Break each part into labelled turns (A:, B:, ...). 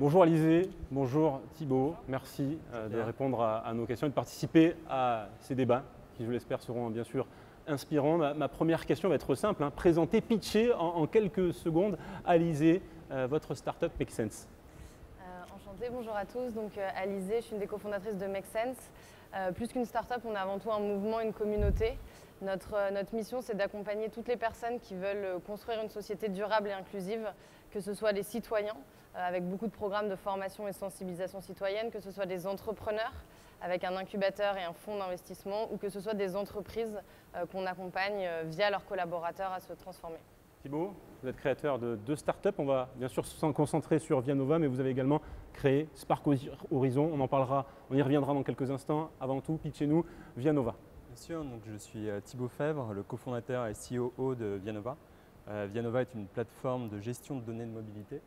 A: Bonjour Alizé, bonjour Thibaut, merci de répondre à nos questions et de participer à ces débats qui, je l'espère, seront bien sûr inspirants. Ma première question va être simple, présenter, pitcher en quelques secondes, Alizé, votre startup Make Sense.
B: Enchantée, bonjour à tous. Donc Alizé, je suis une des cofondatrices de Make Sense. Plus qu'une startup, on est avant tout un mouvement, une communauté. Notre mission, c'est d'accompagner toutes les personnes qui veulent construire une société durable et inclusive, que ce soit les citoyens, avec beaucoup de programmes de formation et sensibilisation citoyenne, que ce soit des entrepreneurs, avec un incubateur et un fonds d'investissement, ou que ce soit des entreprises qu'on accompagne via leurs collaborateurs à se transformer.
A: Thibaut, vous êtes créateur de 2 startups. On va bien sûr se concentrer sur Vianova, mais vous avez également créé Spark Horizon. On en parlera, on y reviendra dans quelques instants. Avant tout, pitchez-nous Vianova.
C: Bien sûr, donc je suis Thibaut Fèvre, le cofondateur et COO de Vianova. Vianova est une plateforme de gestion de données de mobilité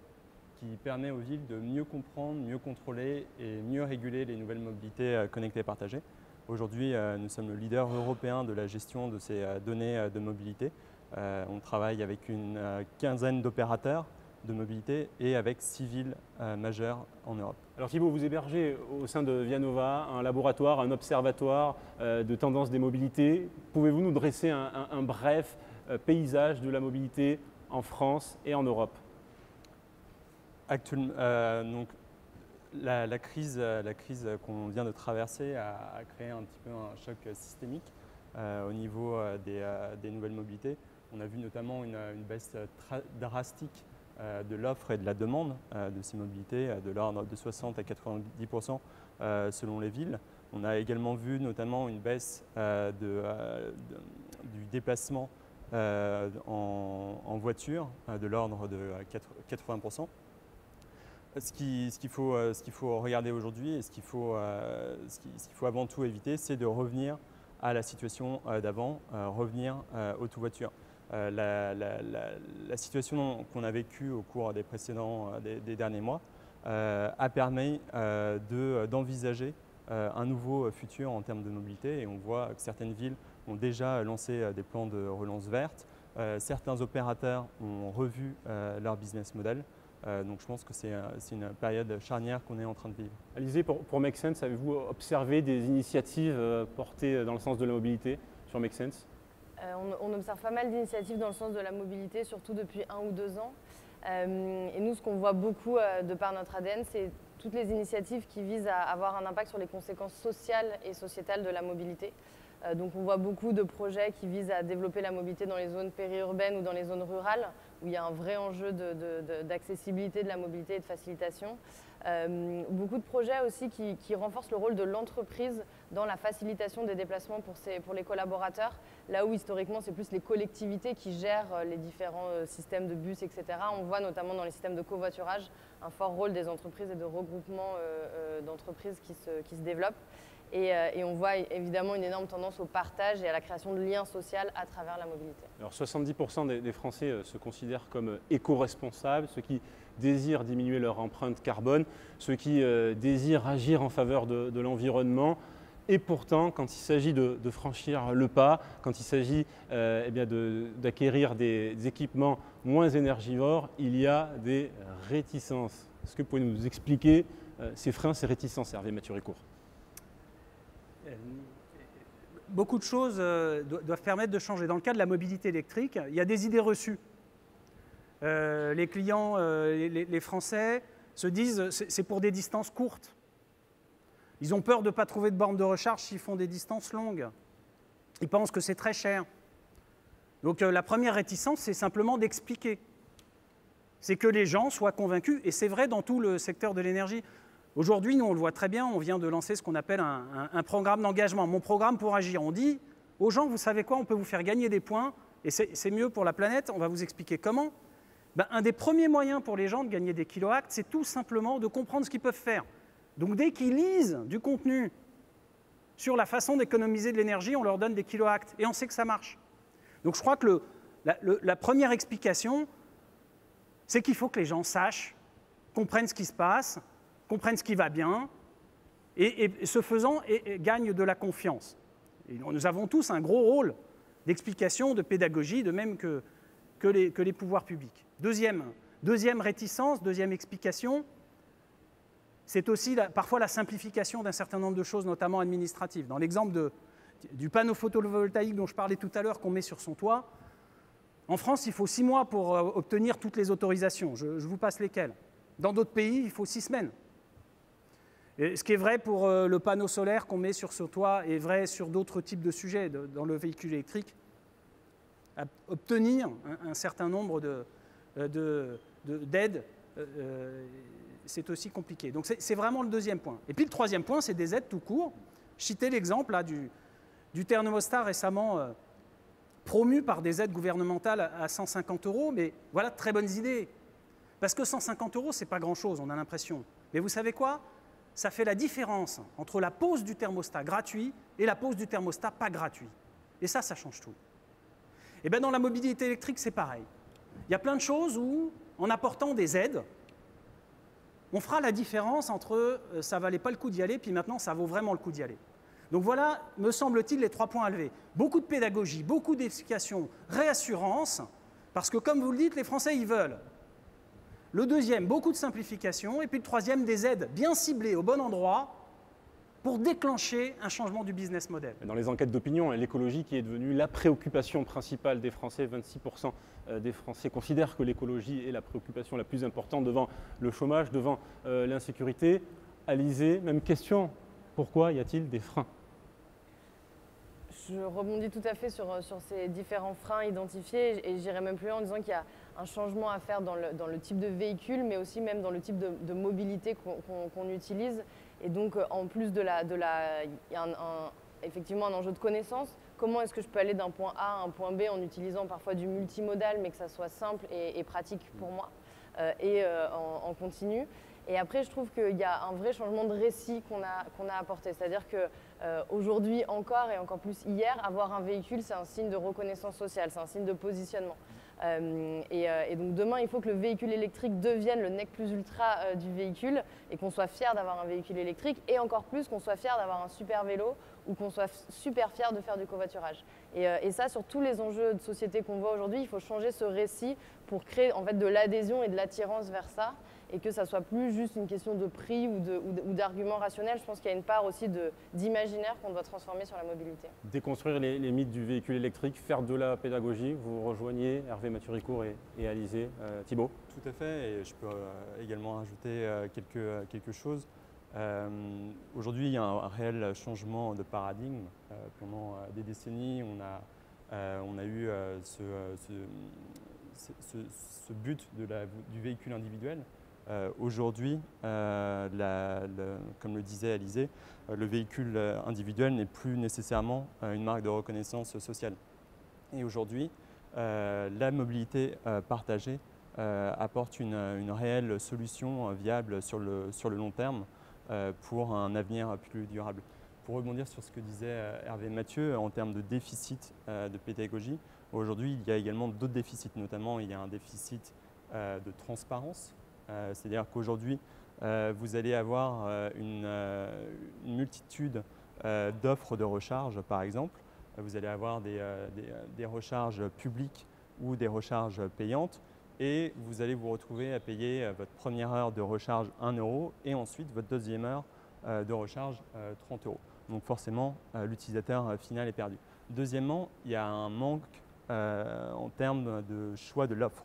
C: qui permet aux villes de mieux comprendre, mieux contrôler et mieux réguler les nouvelles mobilités connectées et partagées. Aujourd'hui, nous sommes le leader européen de la gestion de ces données de mobilité. On travaille avec une quinzaine d'opérateurs de mobilité et avec 6 villes majeures en Europe.
A: Alors Thibaut, vous hébergez au sein de Vianova un laboratoire, un observatoire de tendances des mobilités. Pouvez-vous nous dresser un bref paysage de la mobilité en France et en Europe?
C: Actuellement, donc, la crise qu'on vient de traverser a créé un petit peu un choc systémique au niveau des nouvelles mobilités. On a vu notamment une baisse drastique de l'offre et de la demande de ces mobilités, de l'ordre de 60 à 90% selon les villes. On a également vu notamment une baisse du déplacement en voiture de l'ordre de 80%. Ce qu'il faut regarder aujourd'hui et ce qu'il faut avant tout éviter, c'est de revenir à la situation d'avant, revenir au tout voiture. La situation qu'on a vécue au cours des derniers mois a permis d'envisager un nouveau futur en termes de mobilité et on voit que certaines villes ont déjà lancé des plans de relance verte. Certains opérateurs ont revu leur business model. Donc je pense que c'est une période charnière qu'on est en train de vivre.
A: Alizé, pour Make Sense, avez-vous observé des initiatives portées dans le sens de la mobilité sur Make Sense?
B: On observe pas mal d'initiatives dans le sens de la mobilité, surtout depuis 1 ou 2 ans. Et nous, ce qu'on voit beaucoup de par notre ADN, c'est toutes les initiatives qui visent à avoir un impact sur les conséquences sociales et sociétales de la mobilité. Donc on voit beaucoup de projets qui visent à développer la mobilité dans les zones périurbaines ou dans les zones rurales, où il y a un vrai enjeu d'accessibilité de la mobilité et de facilitation. Beaucoup de projets aussi qui renforcent le rôle de l'entreprise dans la facilitation des déplacements pour les collaborateurs, là où historiquement c'est plus les collectivités qui gèrent les différents systèmes de bus, etc. On voit notamment dans les systèmes de covoiturage un fort rôle des entreprises et de regroupement d'entreprises qui se développent. Et on voit évidemment une énorme tendance au partage et à la création de liens sociaux à travers la mobilité.
A: Alors 70% des Français se considèrent comme éco-responsables, ceux qui désirent diminuer leur empreinte carbone, ceux qui désirent agir en faveur de l'environnement. Et pourtant, quand il s'agit de franchir le pas, quand il s'agit d'acquérir des équipements moins énergivores, il y a des réticences. Est-ce que vous pouvez nous expliquer ces freins, ces réticences, Hervé Mathurin-Court?
D: Beaucoup de choses doivent permettre de changer. Dans le cas de la mobilité électrique, il y a des idées reçues. Les clients, les Français se disent c'est pour des distances courtes. Ils ont peur de ne pas trouver de borne de recharge s'ils font des distances longues. Ils pensent que c'est très cher. Donc la première réticence, c'est simplement d'expliquer. C'est que les gens soient convaincus, et c'est vrai dans tout le secteur de l'énergie. Aujourd'hui, nous, on le voit très bien, on vient de lancer ce qu'on appelle un programme d'engagement. Mon programme pour agir. On dit aux gens, vous savez quoi, on peut vous faire gagner des points, et c'est mieux pour la planète, on va vous expliquer comment. Un des premiers moyens pour les gens de gagner des kiloactes, c'est tout simplement de comprendre ce qu'ils peuvent faire. Donc dès qu'ils lisent du contenu sur la façon d'économiser de l'énergie, on leur donne des kiloactes, et on sait que ça marche. Donc je crois que la première explication, c'est qu'il faut que les gens sachent, comprennent ce qui se passe, comprennent ce qui va bien, et ce faisant, gagnent de la confiance. Et nous avons tous un gros rôle d'explication, de pédagogie, de même que les pouvoirs publics. Deuxième réticence, deuxième explication, c'est aussi parfois la simplification d'un certain nombre de choses, notamment administratives. Dans l'exemple du panneau photovoltaïque dont je parlais tout à l'heure qu'on met sur son toit, en France, il faut 6 mois pour obtenir toutes les autorisations. Je vous passe lesquelles. Dans d'autres pays, il faut 6 semaines. Et ce qui est vrai pour le panneau solaire qu'on met sur ce toit est vrai sur d'autres types de sujets dans le véhicule électrique. Obtenir un certain nombre d'aides, c'est aussi compliqué. Donc c'est vraiment le deuxième point. Et puis le troisième point, c'est des aides tout court. Je citais l'exemple là, du thermostat récemment promu par des aides gouvernementales à 150 €, mais voilà de très bonnes idées. Parce que 150 €, ce n'est pas grand-chose, on a l'impression. Mais vous savez quoi? Ça fait la différence entre la pose du thermostat gratuit et la pose du thermostat pas gratuit. Et ça change tout. Et bien dans la mobilité électrique, c'est pareil. Il y a plein de choses où, en apportant des aides, on fera la différence entre ça ne valait pas le coup d'y aller, puis maintenant ça vaut vraiment le coup d'y aller. Donc voilà, me semble-t-il, les 3 points à lever. Beaucoup de pédagogie, beaucoup d'explications, réassurance, parce que comme vous le dites, les Français, ils veulent. Le deuxième, beaucoup de simplification. Et puis le troisième, des aides bien ciblées au bon endroit pour déclencher un changement du business model.
A: Dans les enquêtes d'opinion, l'écologie qui est devenue la préoccupation principale des Français, 26% des Français considèrent que l'écologie est la préoccupation la plus importante devant le chômage, devant l'insécurité. Alizé, même question, pourquoi y a-t-il des freins?
B: Je rebondis tout à fait sur ces différents freins identifiés et j'irai même plus loin en disant qu'il y a un changement à faire dans le type de véhicule, mais aussi même dans le type de mobilité qu'on utilise. Et donc, en plus il y a effectivement un enjeu de connaissance. Comment est-ce que je peux aller d'un point A à un point B en utilisant parfois du multimodal, mais que ça soit simple et pratique pour moi en continu. Et après, je trouve qu'il y a un vrai changement de récit qu'on a apporté. C'est-à-dire qu'aujourd'hui encore et encore plus hier, avoir un véhicule, c'est un signe de reconnaissance sociale, c'est un signe de positionnement. Et donc demain, il faut que le véhicule électrique devienne le nec plus ultra du véhicule et qu'on soit fier d'avoir un véhicule électrique et encore plus qu'on soit fier d'avoir un super vélo ou qu'on soit super fier de faire du covoiturage. Et ça, sur tous les enjeux de société qu'on voit aujourd'hui, il faut changer ce récit pour créer en fait de l'adhésion et de l'attirance vers ça et que ça ne soit plus juste une question de prix ou d'arguments rationnels. Je pense qu'il y a une part aussi d'imaginaire qu'on doit transformer sur la mobilité.
A: Déconstruire les mythes du véhicule électrique, faire de la pédagogie, vous rejoignez Hervé Mathieu-Ricourt et Alizé. Thibaut?
C: Tout à fait, et je peux également ajouter quelque chose. Aujourd'hui, il y a un réel changement de paradigme. Pendant des décennies, on a eu ce but du véhicule individuel. Aujourd'hui, comme le disait Alizé, le véhicule individuel n'est plus nécessairement une marque de reconnaissance sociale. Et aujourd'hui, la mobilité partagée apporte une réelle solution viable sur le long terme pour un avenir plus durable. Pour rebondir sur ce que disait Hervé Mathieu en termes de déficit de pédagogie, aujourd'hui il y a également d'autres déficits, notamment il y a un déficit de transparence, c'est-à-dire qu'aujourd'hui vous allez avoir une multitude d'offres de recharge par exemple, vous allez avoir des recharges publiques ou des recharges payantes et vous allez vous retrouver à payer votre première heure de recharge 1 € et ensuite votre deuxième heure de recharge 30 €. Donc forcément, l'utilisateur final est perdu. Deuxièmement, il y a un manque en termes de choix de l'offre.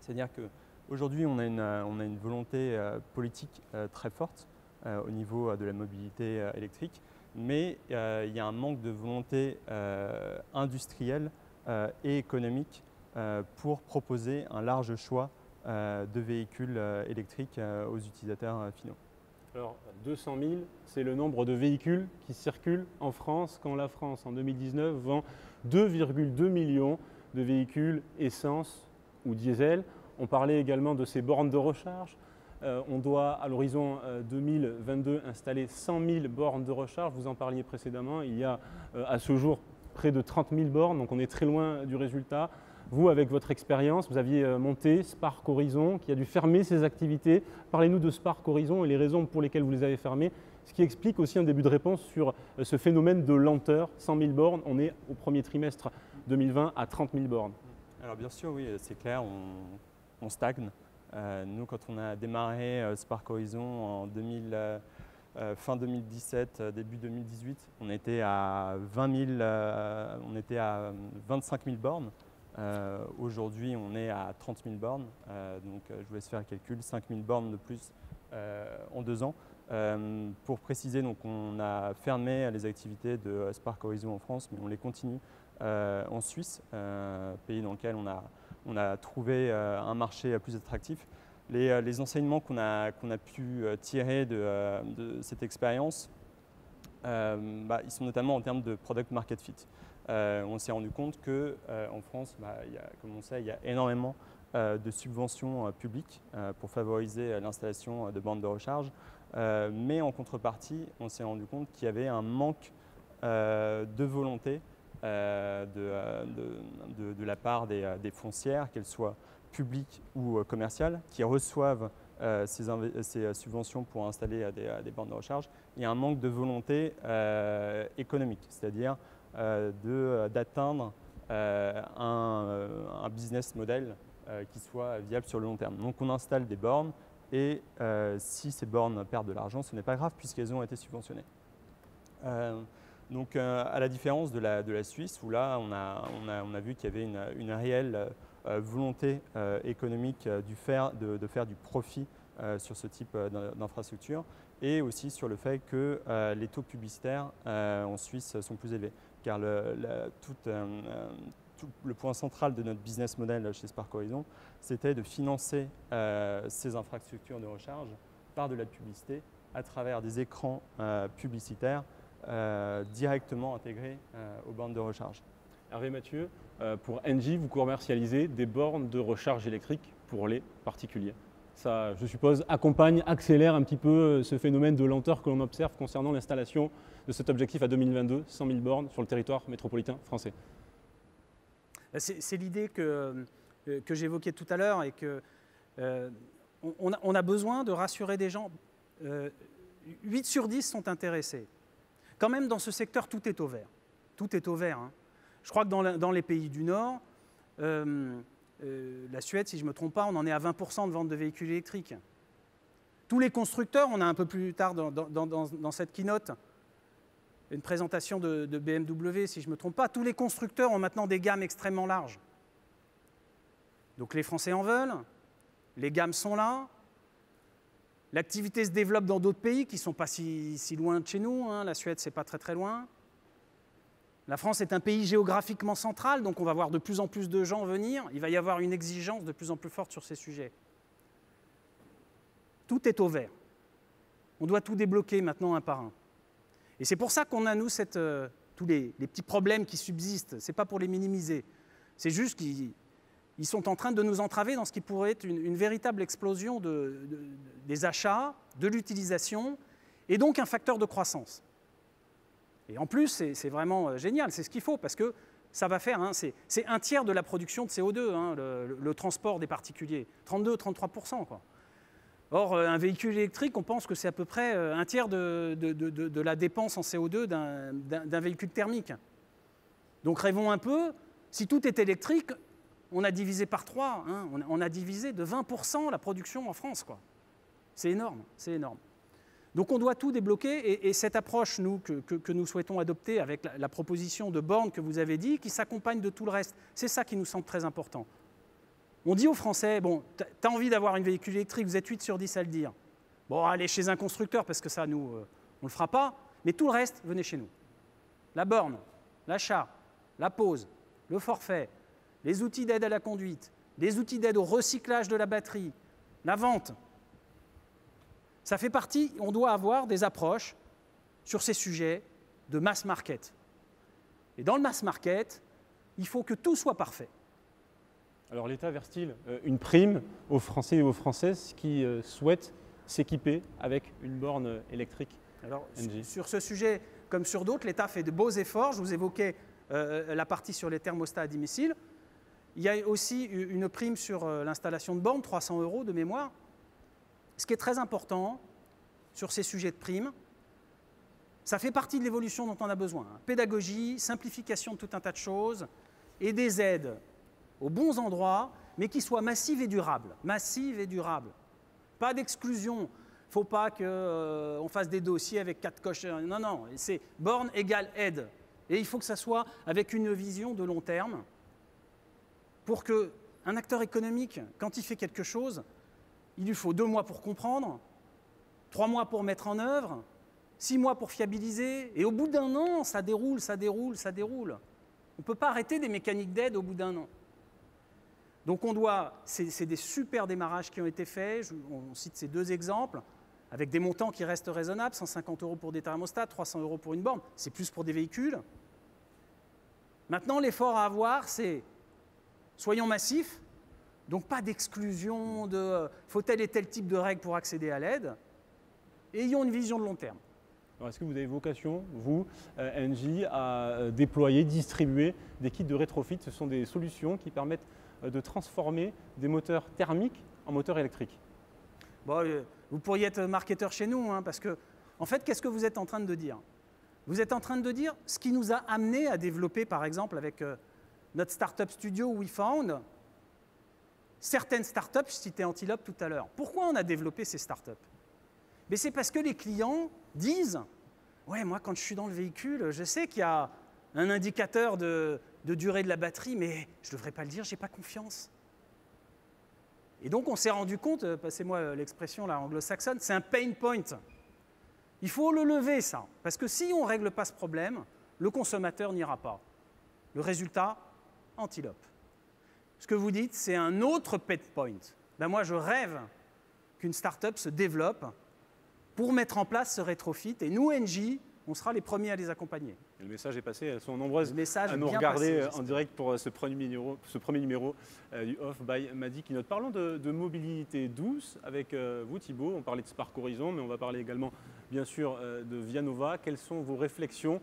C: C'est-à-dire qu'aujourd'hui, on a une volonté politique très forte au niveau de la mobilité électrique, mais il y a un manque de volonté industrielle et économique pour proposer un large choix de véhicules électriques aux utilisateurs finaux.
A: Alors, 200 000, c'est le nombre de véhicules qui circulent en France quand la France, en 2019, vend 2,2 millions de véhicules essence ou diesel. On parlait également de ces bornes de recharge. On doit, à l'horizon 2022, installer 100 000 bornes de recharge. Vous en parliez précédemment. Il y a à ce jour près de 30 000 bornes, donc on est très loin du résultat. Vous, avec votre expérience, vous aviez monté Spark Horizon, qui a dû fermer ses activités. Parlez-nous de Spark Horizon et les raisons pour lesquelles vous les avez fermées, ce qui explique aussi un début de réponse sur ce phénomène de lenteur. 100 000 bornes, on est au premier trimestre 2020 à 30 000 bornes.
C: Alors bien sûr, oui, c'est clair, on stagne. Nous, quand on a démarré Spark Horizon en fin 2017, début 2018, on était à 25 000 bornes. Aujourd'hui, on est à 30 000 bornes. Donc, je vous laisse faire le calcul, 5 000 bornes de plus en 2 ans. Pour préciser, donc, on a fermé les activités de Spark Horizon en France, mais on les continue en Suisse, pays dans lequel on a trouvé un marché plus attractif. Les enseignements qu'on a pu tirer de cette expérience, ils sont notamment en termes de product market fit. On s'est rendu compte qu'en France, comme on sait, il y a énormément de subventions publiques pour favoriser l'installation de bornes de recharge. Mais en contrepartie, on s'est rendu compte qu'il y avait un manque de volonté de la part des foncières, qu'elles soient publiques ou commerciales, qui reçoivent ces subventions pour installer des bornes de recharge. Il y a un manque de volonté économique, c'est-à-dire d'atteindre un business model qui soit viable sur le long terme. Donc on installe des bornes et si ces bornes perdent de l'argent, ce n'est pas grave puisqu'elles ont été subventionnées. Donc à la différence de la Suisse, où là on a vu qu'il y avait une réelle volonté économique de faire du profit sur ce type d'infrastructure, et aussi sur le fait que les taux publicitaires en Suisse sont plus élevés. Car tout le point central de notre business model chez Spark Horizon, c'était de financer ces infrastructures de recharge par de la publicité à travers des écrans publicitaires directement intégrés aux bornes de recharge.
A: Hervé Mathieu, pour Engie, vous commercialisez des bornes de recharge électrique pour les particuliers. Ça, je suppose, accélère un petit peu ce phénomène de lenteur que l'on observe concernant l'installation de cet objectif à 2022, 100 000 bornes sur le territoire métropolitain français.
D: C'est l'idée que j'évoquais tout à l'heure et qu'on a besoin de rassurer des gens. 8 sur 10 sont intéressés. Quand même, dans ce secteur, tout est au vert. Tout est au vert. Hein. Je crois que dans les pays du Nord, la Suède, si je ne me trompe pas, on en est à 20% de vente de véhicules électriques. Tous les constructeurs, on a un peu plus tard dans cette keynote une présentation de BMW, si je ne me trompe pas, tous les constructeurs ont maintenant des gammes extrêmement larges. Donc les Français en veulent, les gammes sont là, l'activité se développe dans d'autres pays qui ne sont pas si loin de chez nous, hein. La Suède, c'est pas très très loin. La France est un pays géographiquement central, donc on va voir de plus en plus de gens venir. Il va y avoir une exigence de plus en plus forte sur ces sujets. Tout est au vert. On doit tout débloquer maintenant un par un. Et c'est pour ça qu'on a, nous, tous les petits problèmes qui subsistent. Ce n'est pas pour les minimiser. C'est juste qu'ils sont en train de nous entraver dans ce qui pourrait être une véritable explosion des achats, de l'utilisation, et donc un facteur de croissance. Et en plus, c'est vraiment génial, c'est ce qu'il faut, parce que ça va faire, hein, c'est un tiers de la production de CO2, hein, le transport des particuliers, 32-33%, quoi. Or, un véhicule électrique, on pense que c'est à peu près un tiers de la dépense en CO2 d'un véhicule thermique. Donc rêvons un peu, si tout est électrique, on a divisé par 3, hein, on a divisé de 20% la production en France, quoi. C'est énorme, c'est énorme. Donc on doit tout débloquer et cette approche que nous souhaitons adopter avec la proposition de bornes que vous avez dit, qui s'accompagne de tout le reste, c'est ça qui nous semble très important. On dit aux Français, bon, tu as envie d'avoir un véhicule électrique, vous êtes 8 sur 10 à le dire. Bon, allez chez un constructeur parce que ça, nous, on ne le fera pas, mais tout le reste, venez chez nous. La borne, l'achat, la pose, le forfait, les outils d'aide à la conduite, les outils d'aide au recyclage de la batterie, la vente. Ça fait partie, on doit avoir des approches sur ces sujets de mass market. Et dans le mass market, il faut que tout soit parfait.
A: Alors l'État verse-t-il une prime aux Français et aux Françaises qui souhaitent s'équiper avec une borne électrique?
D: Alors sur ce sujet, comme sur d'autres, l'État fait de beaux efforts. Je vous évoquais la partie sur les thermostats à domicile. Il y a aussi une prime sur l'installation de bornes, 300 € de mémoire. Ce qui est très important sur ces sujets de primes, ça fait partie de l'évolution dont on a besoin. Pédagogie, simplification de tout un tas de choses et des aides aux bons endroits, mais qui soit massive et durable. Massive et durable. Pas d'exclusion. Il ne faut pas qu'on fasse des dossiers avec 4 coches. Non, non, c'est borne égale aide. Et il faut que ça soit avec une vision de long terme pour qu'un acteur économique, quand il fait quelque chose, il lui faut 2 mois pour comprendre, 3 mois pour mettre en œuvre, 6 mois pour fiabiliser, et au bout d'un an, ça déroule, ça déroule, ça déroule. On ne peut pas arrêter des mécaniques d'aide au bout d'un an. Donc c'est des super démarrages qui ont été faits, on cite ces 2 exemples, avec des montants qui restent raisonnables, 150 € pour des thermostats, 300 € pour une borne, c'est plus pour des véhicules. Maintenant, l'effort à avoir, c'est soyons massifs, donc pas d'exclusion de faut tel et tel type de règles pour accéder à l'aide, et ayons une vision de long terme.
A: Est-ce que vous avez vocation, vous, Engie, à déployer, distribuer des kits de rétrofit? Ce sont des solutions qui permettent de transformer des moteurs thermiques en moteurs électriques.
D: Bon, vous pourriez être marketeur chez nous, hein, parce que, en fait, qu'est-ce que vous êtes en train de dire? Vous êtes en train de dire ce qui nous a amené à développer, par exemple, avec notre startup studio WeFound, certaines startups, je citais Antilope tout à l'heure. Pourquoi on a développé ces startups? Mais c'est parce que les clients disent « Ouais, moi, quand je suis dans le véhicule, je sais qu'il y a un indicateur de durée de la batterie, mais je ne devrais pas le dire, je n'ai pas confiance. » Et donc, on s'est rendu compte, passez-moi l'expression là, anglo-saxonne, c'est un pain point. Il faut le lever, ça. Parce que si on ne règle pas ce problème, le consommateur n'ira pas. Le résultat, Antilope. Ce que vous dites, c'est un autre pain point. Ben moi, je rêve qu'une start-up se développe pour mettre en place ce rétrofit. Et nous, Engie, on sera les premiers à les accompagner.
A: Et le message est passé, elles sont nombreuses à nous
D: bien
A: regarder
D: passé,
A: en direct pour ce premier numéro du Off by Madi Keynote. Parlons de mobilité douce avec vous, Thibaut. On parlait de Spark Horizon, mais on va parler également, bien sûr, de Vianova. Quelles sont vos réflexions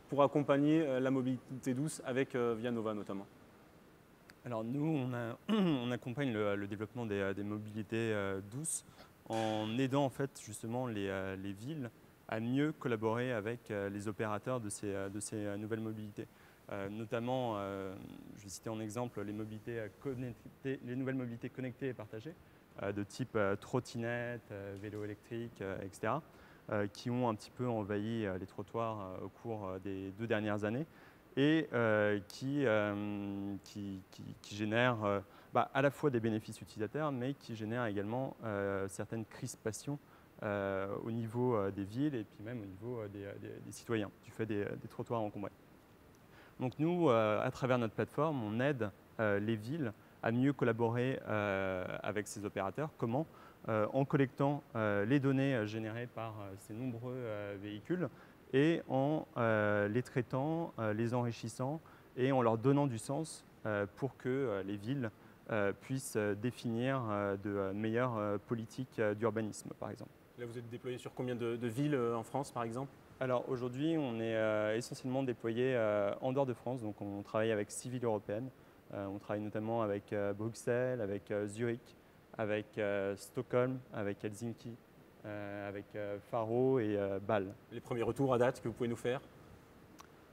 A: pour accompagner la mobilité douce avec Vianova notamment?
C: Alors nous, on accompagne le développement des mobilités douces en aidant en fait justement les villes à mieux collaborer avec les opérateurs de ces nouvelles mobilités. Notamment, je vais citer en exemple les nouvelles mobilités connectées et partagées, de type trottinette, vélo électrique, etc., qui ont un petit peu envahi les trottoirs au cours des 2 dernières années et qui génèrent à la fois des bénéfices utilisateurs, mais qui génèrent également certaines crispations au niveau des villes et puis même au niveau des citoyens, du fait des trottoirs encombrés. Donc nous, à travers notre plateforme, on aide les villes à mieux collaborer avec ces opérateurs. Comment? En collectant les données générées par ces nombreux véhicules et en les traitant, les enrichissant et en leur donnant du sens pour que les villes puissent définir de meilleures politiques d'urbanisme, par exemple.
A: Là, vous êtes déployé sur combien de villes en France, par exemple?
C: Alors aujourd'hui, on est essentiellement déployé en dehors de France. Donc on travaille avec 6 villes européennes. On travaille notamment avec Bruxelles, avec Zurich, avec Stockholm, avec Helsinki, avec Faro et Bâle.
A: Les premiers retours à date que vous pouvez nous faire?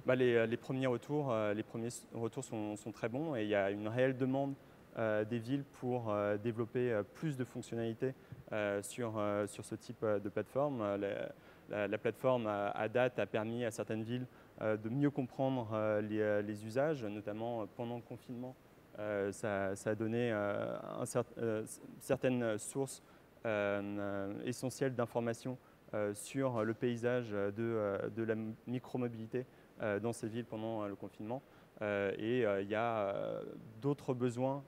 C: Les premiers retours sont très bons et il y a une réelle demande des villes pour développer plus de fonctionnalités sur ce type de plateforme. La plateforme à date a permis à certaines villes de mieux comprendre les usages, notamment pendant le confinement. Ça a donné certaines sources essentielles d'informations sur le paysage de la micromobilité dans ces villes pendant le confinement. Et il y a d'autres besoins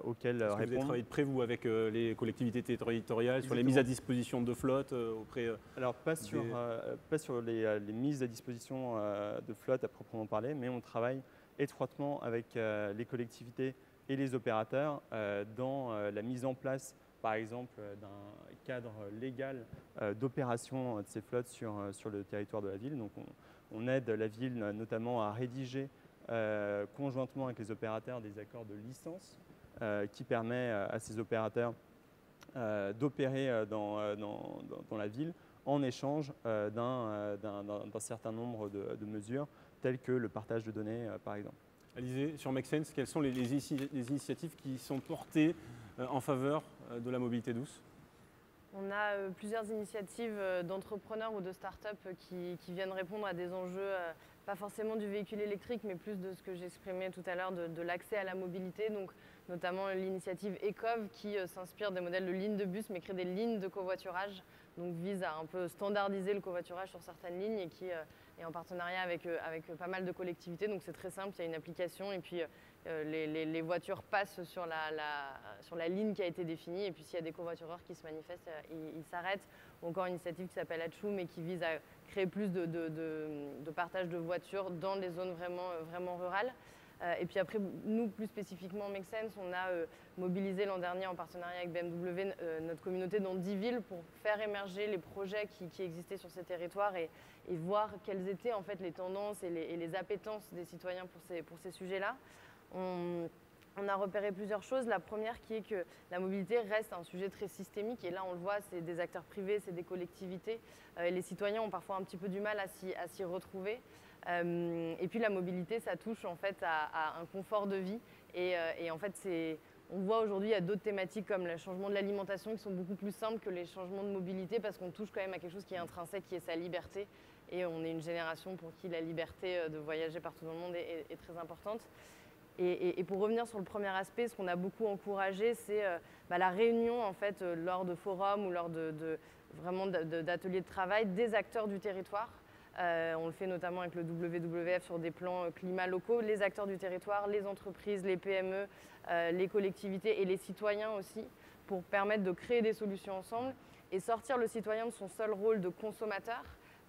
C: auxquels répondre.
A: Vous avez travaillé de près, vous, avec les collectivités territoriales. Exactement. Sur les mises à disposition de flotte auprès
C: Alors, pas sur les mises à disposition de flotte à proprement parler, mais on travaille étroitement avec les collectivités et les opérateurs dans la mise en place, par exemple, d'un cadre légal d'opération de ces flottes sur le territoire de la ville. Donc, on aide la ville notamment à rédiger conjointement avec les opérateurs des accords de licence qui permet à ces opérateurs d'opérer dans la ville en échange d'un certain nombre de mesures telles que le partage de données par exemple.
A: Alizé, sur Make Sense, quelles sont les initiatives qui sont portées en faveur de la mobilité douce?
B: On a plusieurs initiatives d'entrepreneurs ou de start-up qui viennent répondre à des enjeux, pas forcément du véhicule électrique, mais plus de ce que j'exprimais tout à l'heure, de l'accès à la mobilité. Donc, notamment l'initiative ECOV qui s'inspire des modèles de lignes de bus, mais crée des lignes de covoiturage, donc vise à un peu standardiser le covoiturage sur certaines lignes et qui est en partenariat avec pas mal de collectivités. Donc c'est très simple, il y a une application et puis les voitures passent sur la ligne qui a été définie, et puis s'il y a des covoitureurs qui se manifestent, ils s'arrêtent. Ou encore une initiative qui s'appelle Atchoum et qui vise à créer plus de partage de voitures dans les zones vraiment rurales. Et puis après, nous, plus spécifiquement, Make Sense, on a mobilisé l'an dernier en partenariat avec BMW notre communauté dans 10 villes pour faire émerger les projets qui existaient sur ces territoires et voir quelles étaient en fait les tendances et les appétences des citoyens pour ces sujets-là. On a repéré plusieurs choses. La première qui est que la mobilité reste un sujet très systémique, et là on le voit, c'est des acteurs privés, c'est des collectivités. Les citoyens ont parfois un petit peu du mal à s'y retrouver. Et puis la mobilité, ça touche en fait à un confort de vie. Et en fait, on voit aujourd'hui, il y a d'autres thématiques comme le changement de l'alimentation qui sont beaucoup plus simples que les changements de mobilité, parce qu'on touche quand même à quelque chose qui est intrinsèque, qui est sa liberté. Et on est une génération pour qui la liberté de voyager partout dans le monde est très importante. Et pour revenir sur le premier aspect, ce qu'on a beaucoup encouragé, c'est la réunion en fait, lors de forums ou lors d'ateliers de travail des acteurs du territoire. On le fait notamment avec le WWF sur des plans climat locaux, les acteurs du territoire, les entreprises, les PME, les collectivités et les citoyens aussi, pour permettre de créer des solutions ensemble et sortir le citoyen de son seul rôle de consommateur.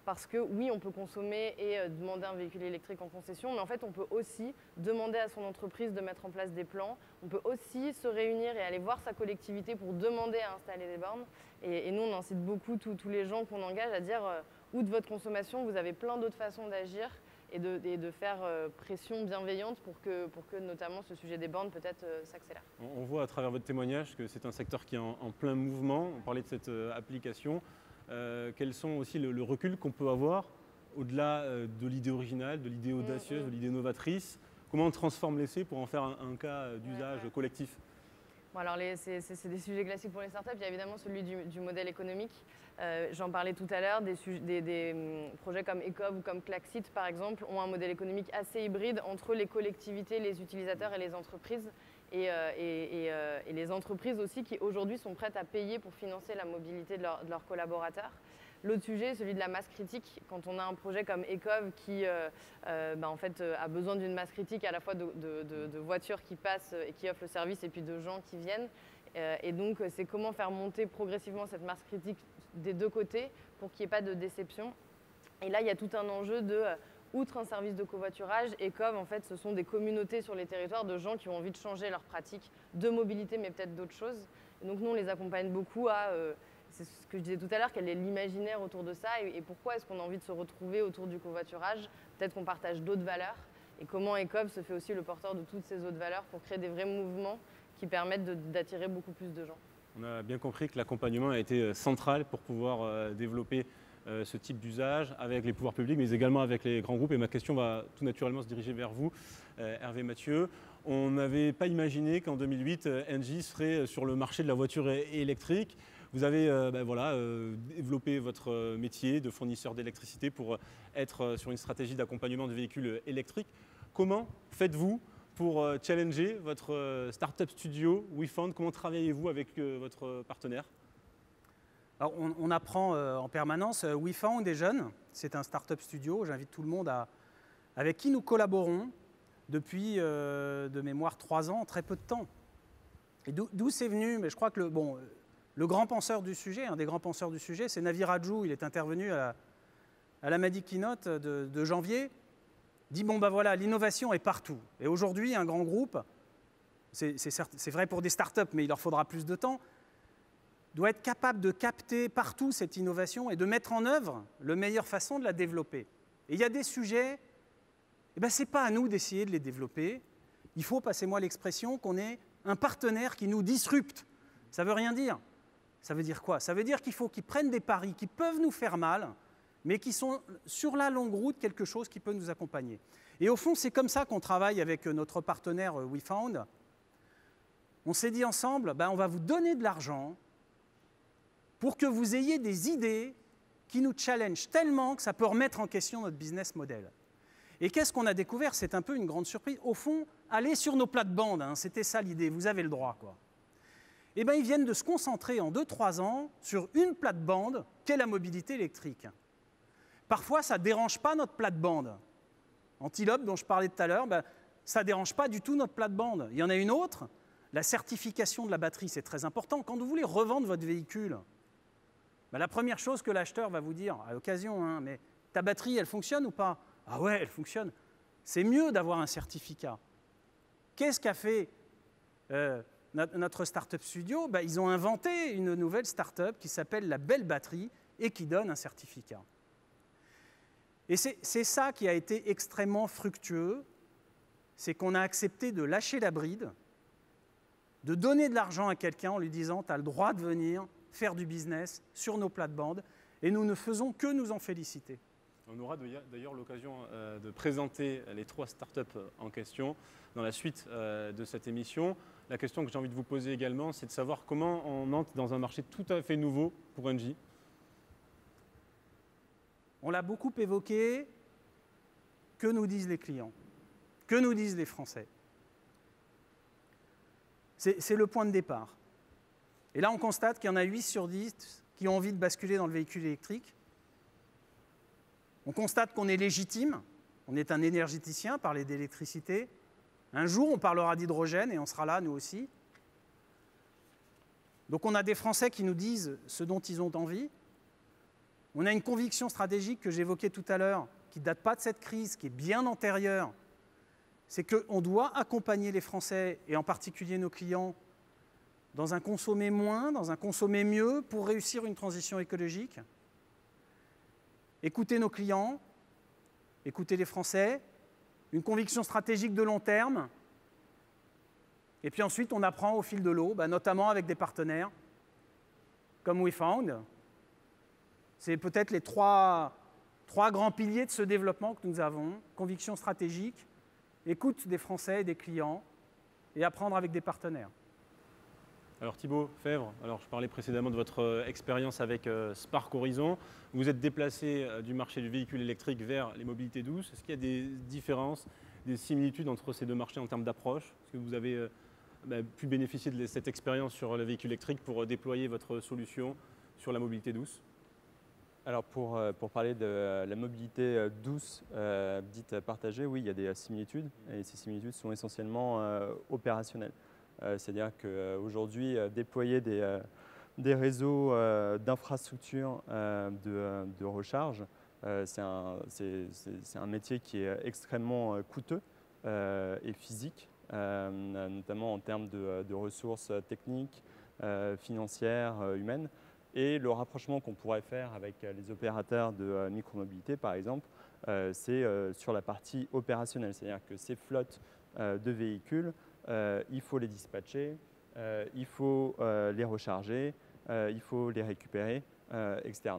B: Parce que oui, on peut consommer et demander un véhicule électrique en concession, mais en fait, on peut aussi demander à son entreprise de mettre en place des plans. On peut aussi se réunir et aller voir sa collectivité pour demander à installer des bornes. Et nous, on incite beaucoup tous les gens qu'on engage à dire outre votre consommation, vous avez plein d'autres façons d'agir et de faire pression bienveillante pour que notamment ce sujet des bornes peut-être s'accélère.
A: On voit à travers votre témoignage que c'est un secteur qui est en plein mouvement. On parlait de cette application. Quels sont aussi le recul qu'on peut avoir au-delà de l'idée originale, de l'idée audacieuse, de l'idée novatrice? Comment on transforme l'essai pour en faire un cas d'usage collectif?
B: Bon, alors c'est des sujets classiques pour les startups. Il y a évidemment celui du modèle économique. J'en parlais tout à l'heure, des projets comme ECOV ou comme Klaxit par exemple ont un modèle économique assez hybride entre les collectivités, les utilisateurs et les entreprises. Et les entreprises aussi qui aujourd'hui sont prêtes à payer pour financer la mobilité de leurs collaborateurs. L'autre sujet, celui de la masse critique. Quand on a un projet comme ECOV qui en fait, a besoin d'une masse critique à la fois de voitures qui passent et qui offrent le service et puis de gens qui viennent. Et donc c'est comment faire monter progressivement cette masse critique des deux côtés pour qu'il n'y ait pas de déception. Et là, il y a tout un enjeu outre un service de covoiturage, ECOV, en fait, ce sont des communautés sur les territoires de gens qui ont envie de changer leurs pratiques de mobilité, mais peut-être d'autres choses. Et donc nous, on les accompagne beaucoup à, c'est ce que je disais tout à l'heure, quel est l'imaginaire autour de ça et pourquoi est-ce qu'on a envie de se retrouver autour du covoiturage. Peut-être qu'on partage d'autres valeurs et comment ECOV se fait aussi le porteur de toutes ces autres valeurs pour créer des vrais mouvements qui permettent d'attirer beaucoup plus de gens.
A: On a bien compris que l'accompagnement a été central pour pouvoir développer ce type d'usage avec les pouvoirs publics, mais également avec les grands groupes. Et ma question va tout naturellement se diriger vers vous, Hervé Mathieu. On n'avait pas imaginé qu'en 2008, Engie serait sur le marché de la voiture électrique. Vous avez développé votre métier de fournisseur d'électricité pour être sur une stratégie d'accompagnement de véhicules électriques. Comment faites-vous pour challenger votre startup studio WeFound? Comment travaillez-vous avec votre partenaire?
D: Alors, on apprend en permanence. WeFound est jeune, c'est un startup studio. J'invite tout le monde avec qui nous collaborons depuis, de mémoire, 3 ans, très peu de temps. Et d'où c'est venu? Mais je crois que le grand penseur du sujet, un des grands penseurs du sujet, c'est Navi Raju. Il est intervenu à la Madi Keynote de janvier. Il dit voilà, l'innovation est partout. Et aujourd'hui, un grand groupe, c'est vrai pour des startups, mais il leur faudra plus de temps, doit être capable de capter partout cette innovation et de mettre en œuvre la meilleure façon de la développer. Et il y a des sujets, ce n'est pas à nous d'essayer de les développer. Il faut, passez-moi l'expression, qu'on ait un partenaire qui nous disrupte. Ça ne veut rien dire. Ça veut dire quoi? Ça veut dire qu'il faut qu'ils prennent des paris qui peuvent nous faire mal, mais qui sont sur la longue route quelque chose qui peut nous accompagner. Et au fond, c'est comme ça qu'on travaille avec notre partenaire WeFound. On s'est dit ensemble, on va vous donner de l'argent pour que vous ayez des idées qui nous challengent tellement que ça peut remettre en question notre business model. Et qu'est-ce qu'on a découvert? C'est un peu une grande surprise. Au fond, allez sur nos plates-bandes, hein, c'était ça l'idée, vous avez le droit, quoi. Eh bien, ils viennent de se concentrer en 2-3 ans sur une plate-bande qu'est la mobilité électrique. Parfois, ça ne dérange pas notre plate-bande. Antilope, dont je parlais tout à l'heure, ça ne dérange pas du tout notre plate-bande. Il y en a une autre, la certification de la batterie, c'est très important. Quand vous voulez revendre votre véhicule, la première chose que l'acheteur va vous dire, à l'occasion, hein, mais ta batterie, elle fonctionne ou pas? Ah ouais, elle fonctionne. C'est mieux d'avoir un certificat. Qu'est-ce qu'a fait notre Startup Studio? Ils ont inventé une nouvelle startup qui s'appelle la Belle Batterie et qui donne un certificat. Et c'est ça qui a été extrêmement fructueux, c'est qu'on a accepté de lâcher la bride, de donner de l'argent à quelqu'un en lui disant « tu as le droit de venir faire du business sur nos plates-bandes » et nous ne faisons que nous en féliciter.
A: On aura d'ailleurs l'occasion de présenter les 3 startups en question dans la suite de cette émission. La question que j'ai envie de vous poser également, c'est de savoir comment on entre dans un marché tout à fait nouveau pour Engie.
D: On l'a beaucoup évoqué. Que nous disent les clients? Que nous disent les Français? C'est le point de départ. Et là, on constate qu'il y en a 8 sur 10 qui ont envie de basculer dans le véhicule électrique. On constate qu'on est légitime, on est un énergéticien, parler d'électricité. Un jour, on parlera d'hydrogène et on sera là, nous aussi. Donc on a des Français qui nous disent ce dont ils ont envie. On a une conviction stratégique que j'évoquais tout à l'heure, qui ne date pas de cette crise, qui est bien antérieure. C'est qu'on doit accompagner les Français, et en particulier nos clients, dans un consommer moins, dans un consommer mieux, pour réussir une transition écologique. Écouter nos clients, écouter les Français, une conviction stratégique de long terme. Et puis ensuite, on apprend au fil de l'eau, notamment avec des partenaires comme WeFound. C'est peut-être les trois grands piliers de ce développement que nous avons. Conviction stratégique, écoute des Français et des clients, et apprendre avec des partenaires.
A: Alors Thibaut Fèvre, je parlais précédemment de votre expérience avec Spark Horizon. Vous êtes déplacé du marché du véhicule électrique vers les mobilités douces. Est-ce qu'il y a des différences, des similitudes entre ces deux marchés en termes d'approche? Est-ce que vous avez pu bénéficier de cette expérience sur le véhicule électrique pour déployer votre solution sur la mobilité douce?
C: Alors pour parler de la mobilité douce dite partagée, oui, il y a des similitudes et ces similitudes sont essentiellement opérationnelles. C'est-à-dire qu'aujourd'hui, déployer des réseaux d'infrastructures de recharge, c'est un métier qui est extrêmement coûteux et physique, notamment en termes de ressources techniques, financières, humaines. Et le rapprochement qu'on pourrait faire avec les opérateurs de micromobilité, par exemple, c'est sur la partie opérationnelle. C'est-à-dire que ces flottes de véhicules, il faut les dispatcher, il faut les recharger, il faut les récupérer, etc.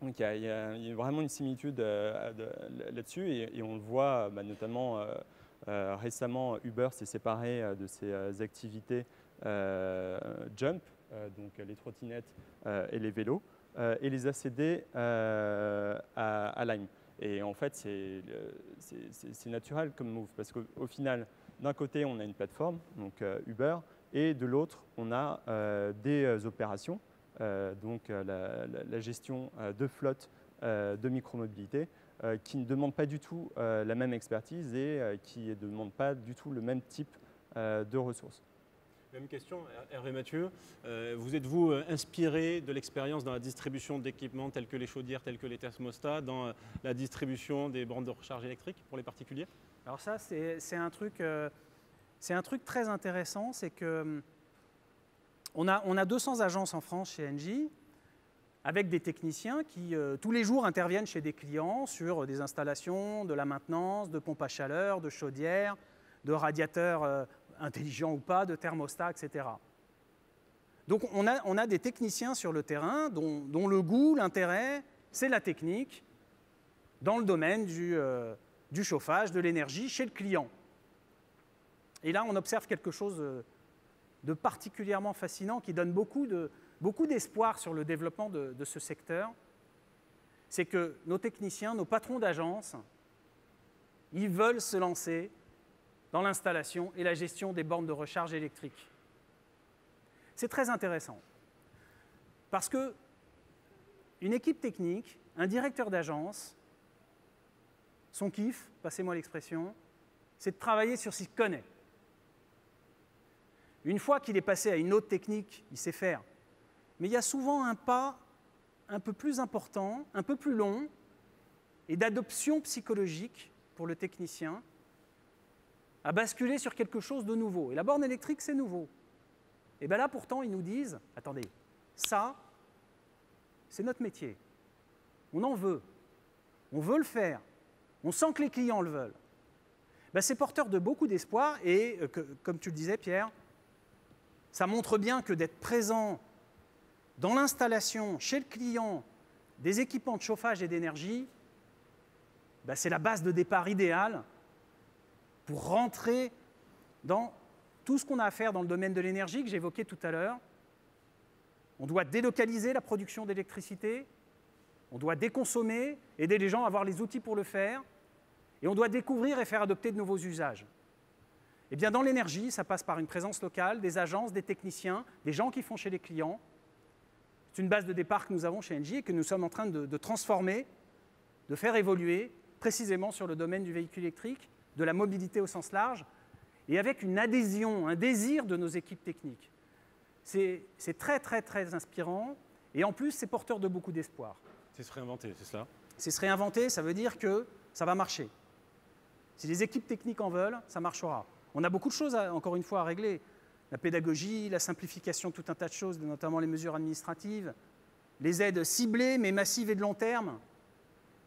C: Donc il y a vraiment une similitude là-dessus et on le voit notamment récemment, Uber s'est séparé de ses activités Jump, donc les trottinettes et les vélos, et les a cédés à Lime. Et en fait, c'est naturel comme move parce qu'au final, d'un côté, on a une plateforme, donc Uber, et de l'autre, on a des opérations, donc la gestion de flotte de micromobilité, qui ne demandent pas du tout la même expertise et qui ne demandent pas du tout le même type de ressources.
A: Même question, Hervé Mathieu. Vous êtes-vous inspiré de l'expérience dans la distribution d'équipements tels que les chaudières, tels que les thermostats, dans la distribution des bornes de recharge électrique pour les particuliers?
D: Alors ça, c'est un truc très intéressant, c'est que on a 200 agences en France chez Engie, avec des techniciens qui, tous les jours, interviennent chez des clients sur des installations, de la maintenance, de pompes à chaleur, de chaudières, de radiateurs intelligents ou pas, de thermostats, etc. Donc on a des techniciens sur le terrain dont le goût, l'intérêt, c'est la technique dans le domaine du chauffage, de l'énergie chez le client. Et là, on observe quelque chose de particulièrement fascinant qui donne beaucoup d'espoir sur le développement de ce secteur. C'est que nos techniciens, nos patrons d'agence, ils veulent se lancer dans l'installation et la gestion des bornes de recharge électrique. C'est très intéressant. Parce que une équipe technique, un directeur d'agence, son kiff, passez-moi l'expression, c'est de travailler sur ce qu'il connaît. Une fois qu'il est passé à une autre technique, il sait faire. Mais il y a souvent un pas un peu plus important, un peu plus long, et d'adoption psychologique pour le technicien, à basculer sur quelque chose de nouveau. Et la borne électrique, c'est nouveau. Et bien là, pourtant, ils nous disent, attendez, ça, c'est notre métier. On en veut. On veut le faire. On sent que les clients le veulent. Ben, c'est porteur de beaucoup d'espoir et, comme tu le disais, Pierre, ça montre bien que d'être présent dans l'installation, chez le client, des équipements de chauffage et d'énergie, ben, c'est la base de départ idéale pour rentrer dans tout ce qu'on a à faire dans le domaine de l'énergie que j'évoquais tout à l'heure. On doit délocaliser la production d'électricité, on doit déconsommer, aider les gens à avoir les outils pour le faire, et on doit découvrir et faire adopter de nouveaux usages. Eh bien, dans l'énergie, ça passe par une présence locale, des agences, des techniciens, des gens qui font chez les clients. C'est une base de départ que nous avons chez Engie et que nous sommes en train de transformer, de faire évoluer, précisément sur le domaine du véhicule électrique, de la mobilité au sens large, et avec une adhésion, un désir de nos équipes techniques. C'est très, très, très inspirant, et en plus, c'est porteur de beaucoup d'espoir.
A: C'est se réinventer, c'est cela?
D: C'est se réinventer, ça veut dire que ça va marcher. Si les équipes techniques en veulent, ça marchera. On a beaucoup de choses, encore une fois, à régler. La pédagogie, la simplification, tout un tas de choses, notamment les mesures administratives, les aides ciblées, mais massives et de long terme.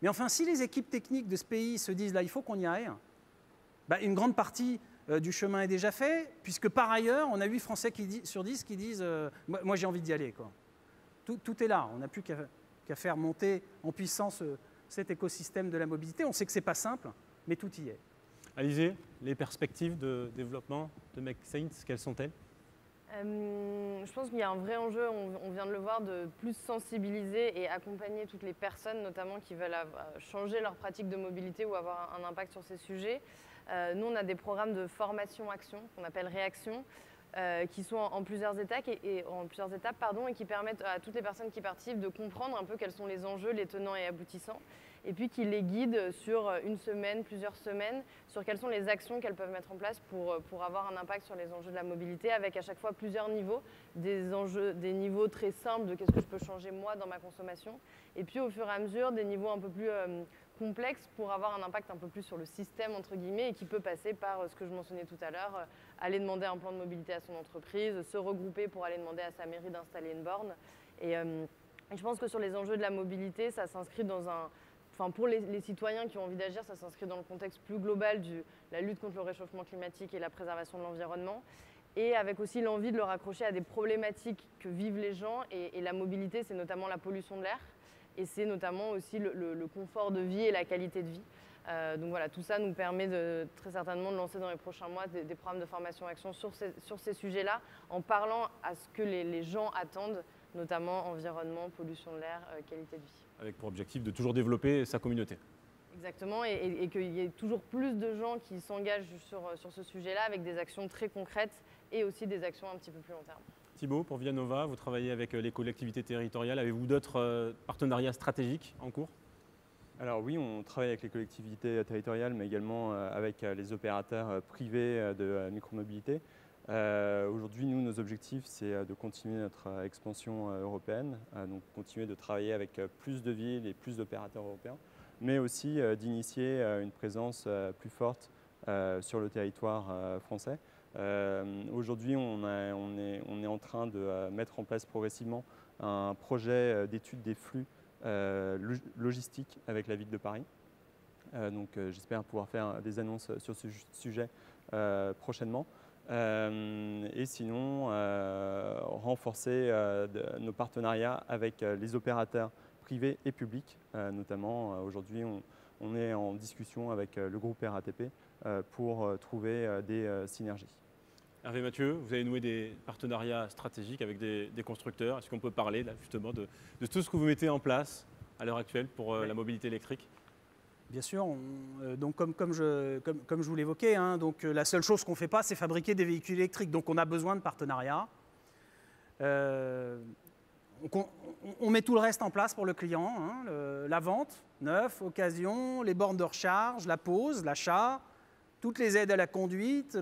D: Mais enfin, si les équipes techniques de ce pays se disent, là, il faut qu'on y aille, bah, une grande partie du chemin est déjà fait, puisque par ailleurs, on a 8 Français sur 10 qui disent moi j'ai envie d'y aller, quoi. Tout est là, on n'a plus qu'à faire monter en puissance cet écosystème de la mobilité. On sait que ce n'est pas simple, mais tout y est.
A: Alizée, les perspectives de développement de Make Sense, quelles sont-elles?
B: Je pense qu'il y a un vrai enjeu, on vient de le voir, de plus sensibiliser et accompagner toutes les personnes, notamment qui veulent changer leur pratique de mobilité ou avoir un impact sur ces sujets. Nous, on a des programmes de formation-action qu'on appelle Réaction, qui sont en plusieurs étapes et qui permettent à toutes les personnes qui participent de comprendre un peu quels sont les enjeux, les tenants et aboutissants, et puis qui les guident sur une semaine, plusieurs semaines, sur quelles sont les actions qu'elles peuvent mettre en place pour avoir un impact sur les enjeux de la mobilité, avec à chaque fois plusieurs niveaux, des niveaux très simples de qu'est-ce que je peux changer moi dans ma consommation, et puis au fur et à mesure des niveaux un peu plus complexes pour avoir un impact un peu plus sur le système, entre guillemets, et qui peut passer par ce que je mentionnais tout à l'heure, aller demander un plan de mobilité à son entreprise, se regrouper pour aller demander à sa mairie d'installer une borne. Et je pense que sur les enjeux de la mobilité, ça s'inscrit dans un... Enfin, pour les citoyens qui ont envie d'agir, ça s'inscrit dans le contexte plus global de la lutte contre le réchauffement climatique et la préservation de l'environnement, et avec aussi l'envie de le raccrocher à des problématiques que vivent les gens. Et la mobilité, c'est notamment la pollution de l'air, et c'est notamment aussi le confort de vie et la qualité de vie. Donc voilà, tout ça nous permet très certainement de lancer dans les prochains mois des programmes de formation-action sur ces sujets-là, en parlant à ce que les gens attendent, notamment environnement, pollution de l'air, qualité de vie.
A: Avec pour objectif de toujours développer sa communauté.
B: Exactement, et qu'il y ait toujours plus de gens qui s'engagent sur ce sujet-là avec des actions très concrètes et aussi des actions un petit peu plus long terme.
A: Thibaut, pour Vianova, vous travaillez avec les collectivités territoriales. Avez-vous d'autres partenariats stratégiques en cours?
C: Alors oui, on travaille avec les collectivités territoriales, mais également avec les opérateurs privés de micromobilité. Aujourd'hui, nous, nos objectifs, c'est de continuer notre expansion européenne, donc continuer de travailler avec plus de villes et plus d'opérateurs européens, mais aussi d'initier une présence plus forte sur le territoire français. Aujourd'hui, on est en train de mettre en place progressivement un projet d'étude des flux logistiques avec la ville de Paris. Donc j'espère pouvoir faire des annonces sur ce sujet prochainement. Et sinon, renforcer nos partenariats avec les opérateurs privés et publics. Notamment, aujourd'hui, On est en discussion avec le groupe RATP pour trouver des synergies.
A: Hervé Mathieu, vous avez noué des partenariats stratégiques avec des constructeurs. Est-ce qu'on peut parler là, justement de tout ce que vous mettez en place à l'heure actuelle pour la mobilité électrique?
D: Bien sûr, donc comme je vous l'évoquais, hein, donc la seule chose qu'on ne fait pas, c'est fabriquer des véhicules électriques. Donc on a besoin de partenariats. On met tout le reste en place pour le client, hein, la vente, neuf, occasion, les bornes de recharge, la pose, l'achat, toutes les aides à la conduite,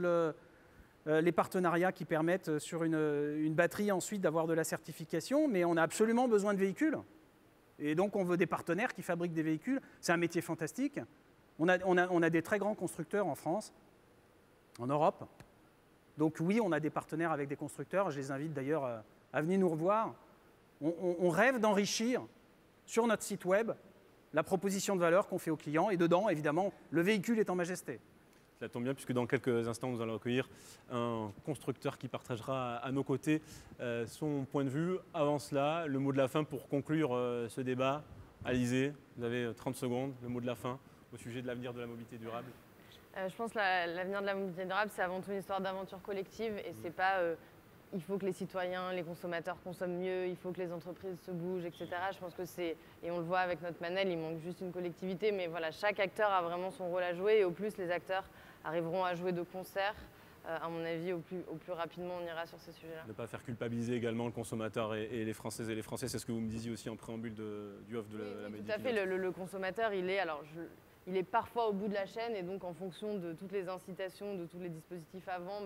D: les partenariats qui permettent sur une batterie ensuite d'avoir de la certification, mais on a absolument besoin de véhicules. Et donc on veut des partenaires qui fabriquent des véhicules. C'est un métier fantastique. On a des très grands constructeurs en France, en Europe. Donc oui, on a des partenaires avec des constructeurs. Je les invite d'ailleurs à venir nous revoir. On rêve d'enrichir sur notre site web la proposition de valeur qu'on fait aux clients. Et dedans, évidemment, le véhicule est en majesté.
A: Ça tombe bien puisque dans quelques instants, nous allons accueillir un constructeur qui partagera à nos côtés son point de vue. Avant cela, le mot de la fin pour conclure ce débat. Alizé, vous avez 30 secondes, le mot de la fin au sujet de l'avenir de la mobilité durable.
B: Je pense que l'avenir de la mobilité durable, c'est avant tout une histoire d'aventure collective et c'est pas il faut que les citoyens, les consommateurs consomment mieux, il faut que les entreprises se bougent, etc. Je pense que c'est, et on le voit avec notre Manel, il manque juste une collectivité, mais voilà, chaque acteur a vraiment son rôle à jouer et au plus les acteurs arriveront à jouer de concert, à mon avis, au plus rapidement on ira sur ces sujets-là.
A: Ne pas faire culpabiliser également le consommateur et les Françaises et les Français, c'est ce que vous me disiez aussi en préambule du offre de la
B: oui,
A: Made
B: tout à fait, le consommateur, il est parfois au bout de la chaîne et donc en fonction de toutes les incitations, de tous les dispositifs avant,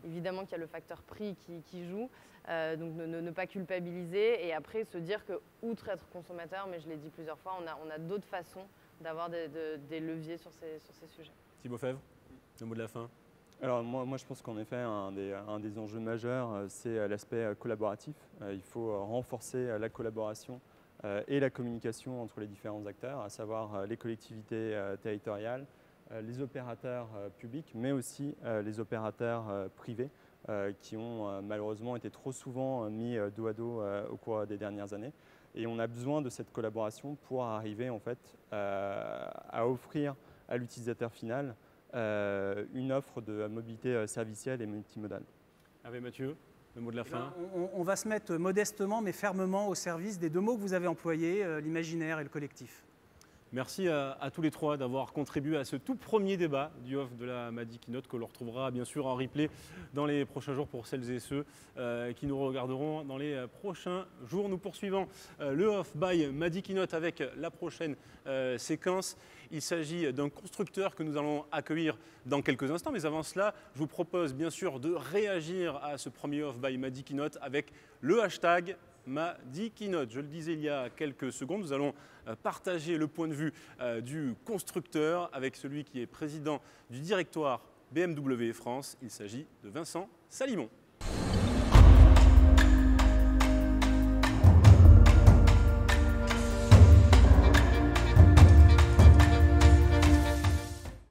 B: évidemment qu'il y a le facteur prix qui joue, donc ne pas culpabiliser et après se dire que, outre être consommateur, mais je l'ai dit plusieurs fois, on a d'autres façons d'avoir des leviers sur ces sujets.
A: Thibaut Fèvre, le mot de la fin.
C: Alors moi je pense qu'en effet un des enjeux majeurs c'est l'aspect collaboratif. Il faut renforcer la collaboration et la communication entre les différents acteurs, à savoir les collectivités territoriales, les opérateurs publics, mais aussi les opérateurs privés qui ont malheureusement été trop souvent mis dos à dos au cours des dernières années. Et on a besoin de cette collaboration pour arriver en fait à offrir à l'utilisateur final une offre de mobilité servicielle et multimodale.
A: Hervé Mathieu, le mot de la fin.
D: On va se mettre modestement mais fermement au service des deux mots que vous avez employés, l'imaginaire et le collectif.
A: Merci à tous les trois d'avoir contribué à ce tout premier débat du off de la Madi Keynote que l'on retrouvera bien sûr en replay dans les prochains jours pour celles et ceux qui nous regarderont dans les prochains jours. Nous poursuivons le off by Madi Keynote avec la prochaine séquence. Il s'agit d'un constructeur que nous allons accueillir dans quelques instants. Mais avant cela, je vous propose bien sûr de réagir à ce premier off by Madi Keynote avec le hashtag Madi Keynote. Je le disais il y a quelques secondes, nous allons partager le point de vue du constructeur avec celui qui est président du directoire BMW France. Il s'agit de Vincent Salimon.